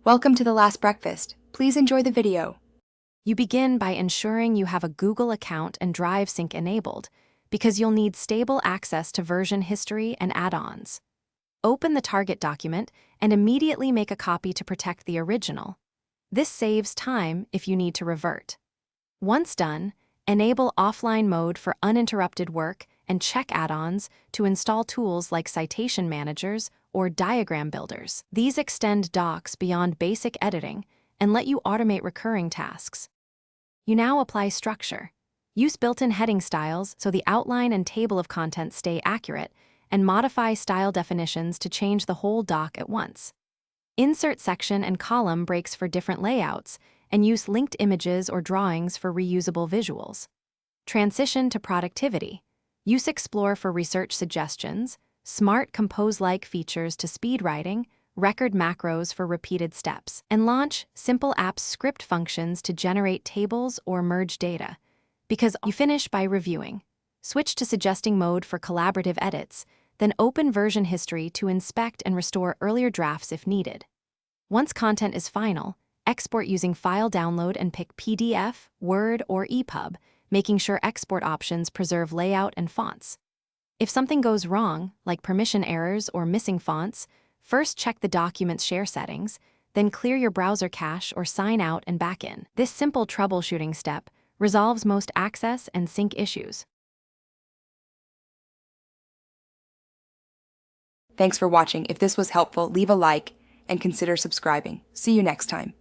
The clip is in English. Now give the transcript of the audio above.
Welcome to The Last Breakfast. Please enjoy the video. You begin by ensuring you have a Google account and Drive Sync enabled, because you'll need stable access to version history and add-ons. Open the target document and immediately make a copy to protect the original. This saves time if you need to revert. Once done, enable offline mode for uninterrupted work and check add-ons to install tools like citation managers or diagram builders. These extend docs beyond basic editing and let you automate recurring tasks. You now apply structure. Use built-in heading styles so the outline and table of contents stay accurate, and modify style definitions to change the whole doc at once. Insert section and column breaks for different layouts, and use linked images or drawings for reusable visuals. Transition to productivity. Use Explore for research suggestions, smart compose-like features to speed writing, record macros for repeated steps, and launch Simple Apps script functions to generate tables or merge data. Because you finish by reviewing. Switch to suggesting mode for collaborative edits, then open version history to inspect and restore earlier drafts if needed. Once content is final, export using File Download and pick PDF, Word, or EPUB, making sure export options preserve layout and fonts. If something goes wrong, like permission errors or missing fonts, first check the document's share settings, then clear your browser cache or sign out and back in. This simple troubleshooting step resolves most access and sync issues. Thanks for watching. If this was helpful, leave a like and consider subscribing. See you next time.